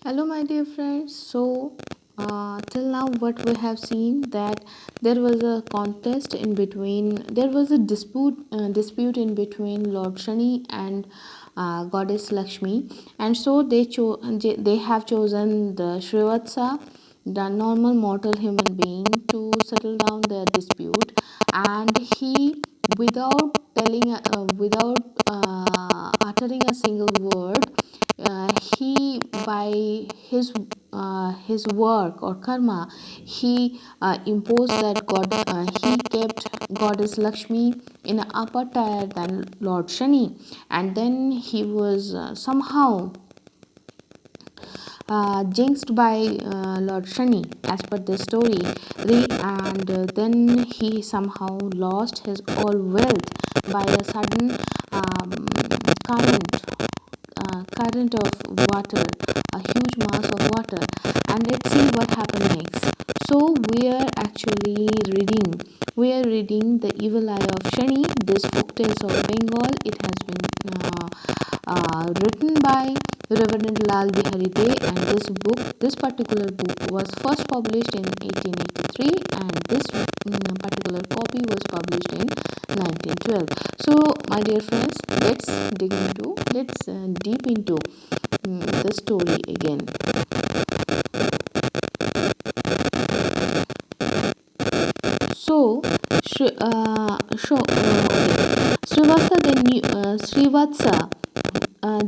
Hello, my dear friends. Till now, what we have seen that there was a contest in between. There was a dispute in between Lord Shani and Goddess Lakshmi, and so they have chosen the Srivatsa, the normal mortal human being, to settle down their dispute, and he, without uttering a single word, he by his work or karma, he imposed that he kept Goddess Lakshmi in an upper tier than Lord Shani, and then he was somehow jinxed by Lord Shani, as per the story, and then he somehow lost his all wealth by a sudden current current of water, a huge mass of water. And let's see what happened next. So we are reading the evil eye of Shani, this Folktales of Bengal. It has been written by Reverend Lal Bihari Dey, and this particular book was first published in 1883, and this particular copy was published in 1912. So, my dear friends, let's deep into the story again. So, Srivatsa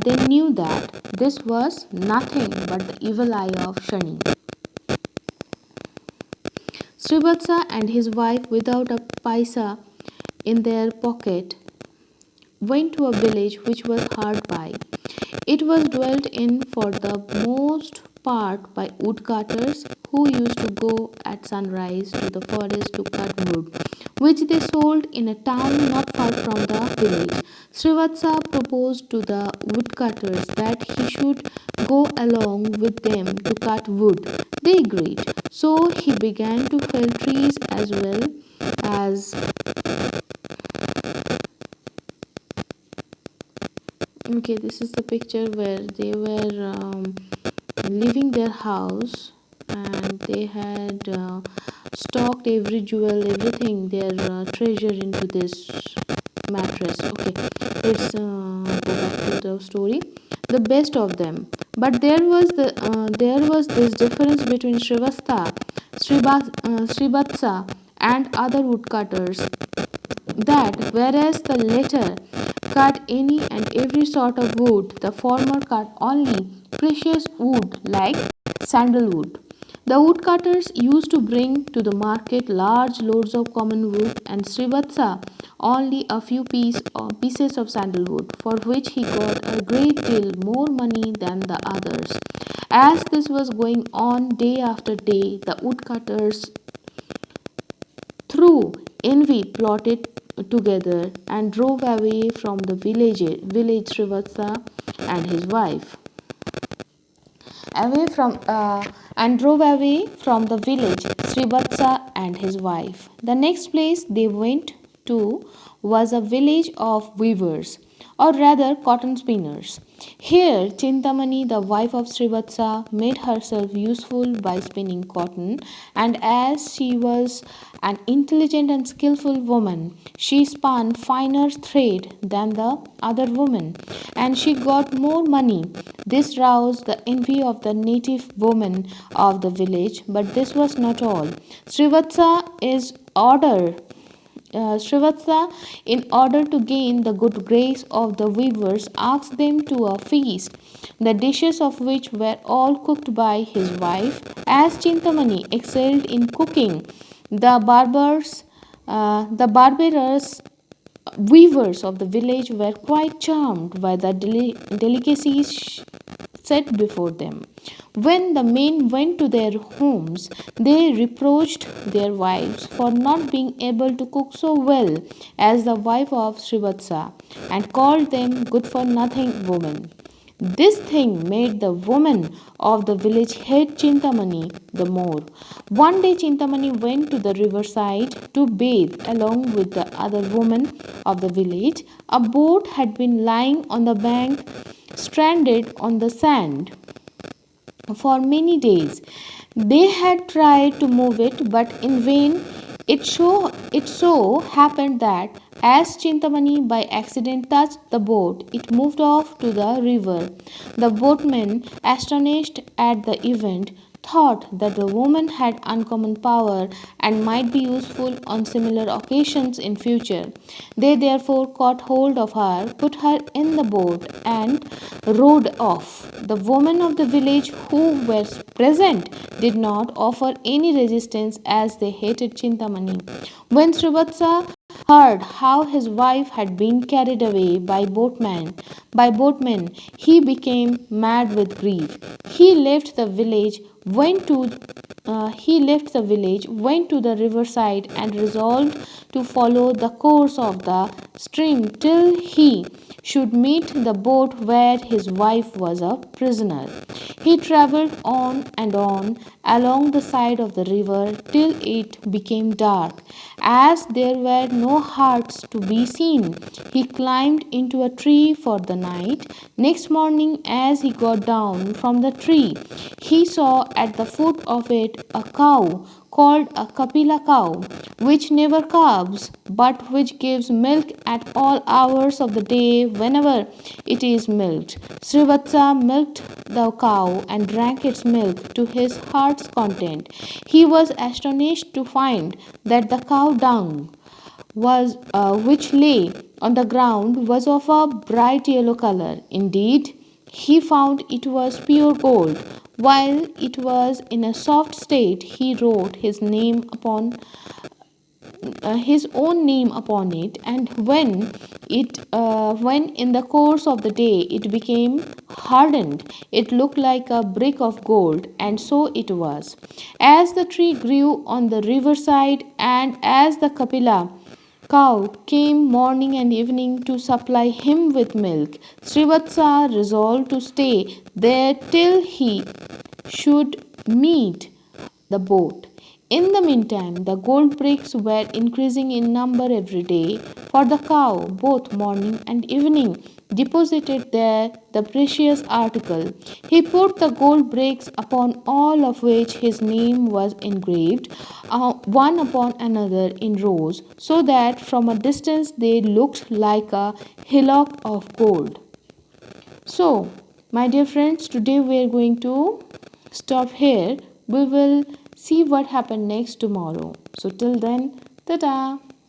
then knew that this was nothing but the evil eye of Shani. Srivatsa and his wife, without a paisa in their pocket, went to a village which was hard by. It was dwelt in for the most part by woodcutters who used to go at sunrise to the forest to cut wood, which they sold in a town not far from the village. Srivatsa proposed to the woodcutters that he should go along with them to cut wood. They agreed. So he began to fell trees as well as okay. This is the picture where they were leaving their house, and they had stocked every jewel, everything, their treasure into this mattress. Okay, let's go back to the story. The best of them, but there was this difference between Srivatsa and other woodcutters, that whereas the latter cut any and every sort of wood, the former cut only precious wood like sandalwood. The woodcutters used to bring to the market large loads of common wood, and Srivatsa only a few pieces of sandalwood, for which he got a great deal more money than the others. As this was going on day after day, the woodcutters, through envy, plotted together and drove away from the village Srivatsa and his wife. Away from and drove away from the village Srivatsa and his wife. The next place they went to was a village of weavers, or rather cotton spinners. Here, Chintamani, the wife of Srivatsa, made herself useful by spinning cotton, and as she was an intelligent and skillful woman, she spun finer thread than the other woman, and she got more money. This roused the envy of the native women of the village, but this was not all. Srivatsa is order Srivatsa, in order to gain the good grace of the weavers, asked them to a feast, the dishes of which were all cooked by his wife. As Chintamani excelled in cooking, the barbarous weavers of the village were quite charmed by the delicacies set before them. When the men went to their homes, they reproached their wives for not being able to cook so well as the wife of Srivatsa, and called them good for nothing women. This thing made the women of the village hate Chintamani the more. One day Chintamani went to the riverside to bathe along with the other women of the village. A boat had been lying on the bank, stranded on the sand. for many days. They had tried to move it, but in vain. It so happened that as Chintamani by accident touched the boat, it moved off to the river. The boatmen, astonished at the event, thought that the woman had uncommon power and might be useful on similar occasions in future. They therefore caught hold of her, put her in the boat, and rowed off. The women of the village who were present did not offer any resistance as they hated Chintamani. When Srivatsa heard how his wife had been carried away by boatmen, he became mad with grief. He left the village, went to the riverside, and resolved to follow the course of the stream till he should meet the boat where his wife was a prisoner. He travelled on and on along the side of the river till it became dark. As there were no hearts to be seen, he climbed into a tree for the night. Next morning, as he got down from the tree, he saw at the foot of it a cow called a Kapila cow, which never calves, but which gives milk at all hours of the day whenever it is milked. Srivatsa milked the cow and drank its milk to his heart's content. He was astonished to find that the cow dung was which lay on the ground was of a bright yellow color. Indeed, he found it was pure gold. While it was in a soft state, he wrote his own name upon it, and when in the course of the day it became hardened, it looked like a brick of gold, and so it was. As the tree grew on the riverside, and as the Kapila cow came morning and evening to supply him with milk, Srivatsa resolved to stay there till he should meet the boat. In the meantime, the gold bricks were increasing in number every day, for the cow, both morning and evening, deposited there the precious article. He put the gold bricks upon all of which his name was engraved, one upon another in rows, so that from a distance they looked like a hillock of gold. So, my dear friends, today we are going to stop here. We will see what happened next tomorrow. So, till then, ta ta.